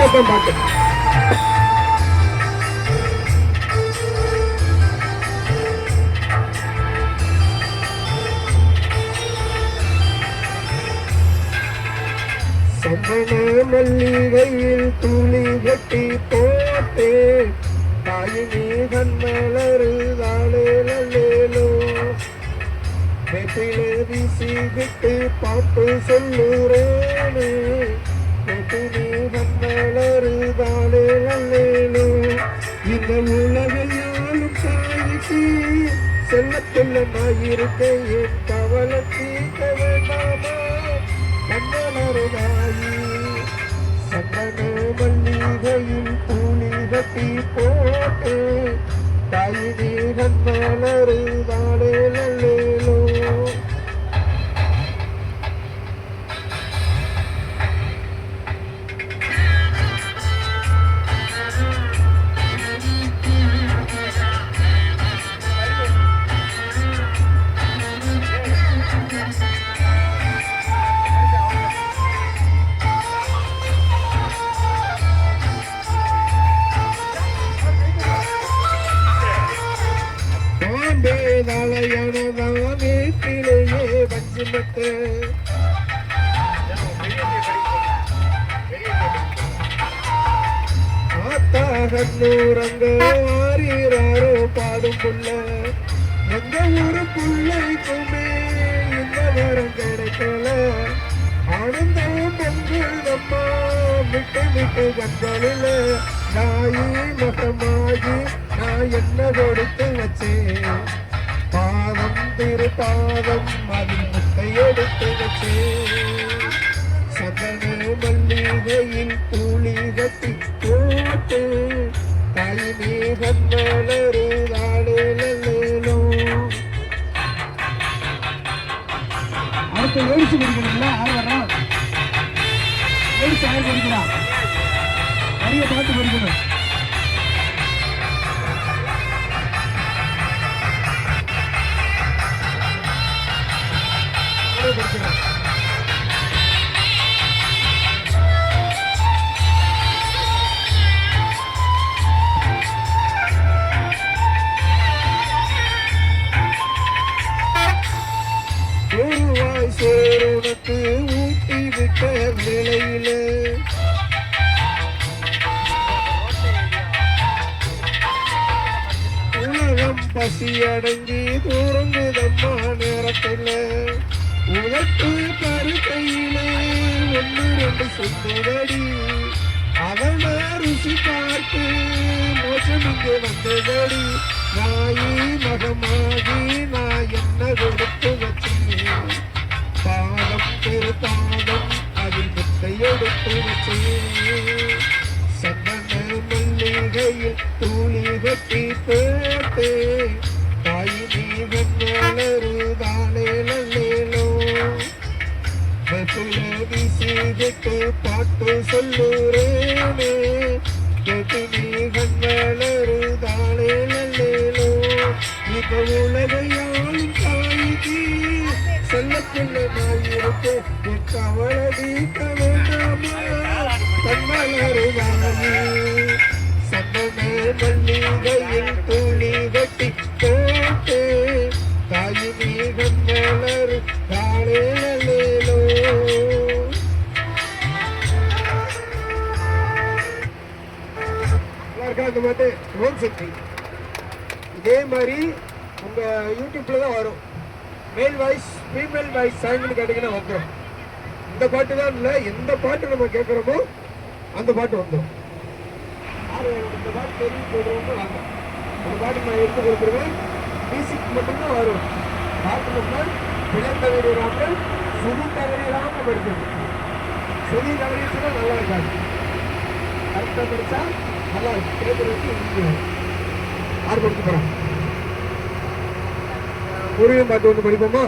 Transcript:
பக்கம் பாட்டு. சந்தன மல்லிகையில் துளி கட்டி போட்டே தாயினி கண்மலரு தாளேலோ வெற்றிலே வீசிக்கிட்டு பாட்டு சொல்லுறேனே வெற்றி கண்மலரு தாளேலோ இந்த உலகையாலும் தாய்க்கு செல்லத்துள்ள நாயிருக்கேன் என் கவலை தீர்க்க வேண்டாமா கண்ணனருதாயி சந்தன மல்லிகையில் துளி கட்டி போட்டு தாயினி கண்மலரு தாளேலோ. வீட்டிலேயே வஞ்சிமட்டு ஆத்தா கண்ணூரங்க ஆறீராரோ பாடும் புள்ள எங்க ஊரு பிள்ளைக்குமே இந்த வரம் கிடைக்கல ஆனந்தம் பொங்கல் அம்மா விட்டு விட்டு கண்களில் நாயி மகமாகி நான் என்ன கொடுத்து வச்சேன் பாதம் திருப்பாதம் அதில் முட்டை எடுத்து வச்சேன் சந்தன மல்லிகையில் துளி கட்டி போட்டு தாயினி கண்மலரு தாளேலோ. அடுத்து ஏடிச்சு படிக்கணும்ல யார் வர்றோம் ஏடிச்சு யார் படிக்கலாம் நிறைய பாட்டு படிக்கணும். ஒருவாய் சேருனக்கு ஊட்டி விட்ட வேளையில உலகம் பசி அடங்கி தூரங்குதம்மா நேரத்தில் உழைப்பு கருக்கையிலே ஒன்று ரெண்டு சொந்தடி அவன ருசி பார்த்து மோசம் இங்கு வந்ததடி நாயி மகமாகி நான் என்ன கொடுத்து வச்சேன் பாதம் திருத்தாதம் அதில் முட்டை எடுத்து வச்சேன் சந்தன மல்லிகையில் துளி கட்டி போட்டு தாயினி கண்மலரு தாளேலோ வீசிக்கிட்டு பாட்டு சொல்லுறேனே கேட்டு நீ கண்மலரு தாளேலோ இந்த உலகையாலும் தாய்க்கு செல்லக்குள்ள நாயிருக்கு என் கவலை தீர்க்க வேண்டாமா கண்மலரு தாயி சந்தன மல்லிகையில் துளி கட்டி போட்டு தாயினி கண்மலரு தாளேலோ. அந்த மாதிரி ஓம் சக்தி இதே மாதிரி உங்க யூடியூப்ல தான் வரும். மேல் வாய்ஸ் ஃபீமேல் வாய்ஸ் சாங்னு கேட்டீங்கன்னா வந்துடும். இந்த பாட்டு தான் இல்லை, எந்த பாட்டு நம்ம கேட்குறோமோ அந்த பாட்டு வந்துடும். இந்த பாட்டு தெரிஞ்சு போடுறவங்க வாங்க, அந்த பாட்டு நான் எடுத்து கொடுத்துருவேன். மியூசிக் மட்டும்தான் வரும். பாட்டு மட்டும் பிழை தவறிடாமல் சுதி தவறிடாமல் படிக்கணும். சுதி தவறிச்சுன்னா நல்லா இருக்காது, கரெக்டாக படித்தா நல்லா இருக்கும். கேட்கறதுக்கு யார் படிக்க போகிறான்? முருகன் பாட்டு ஒன்று படிப்போமா?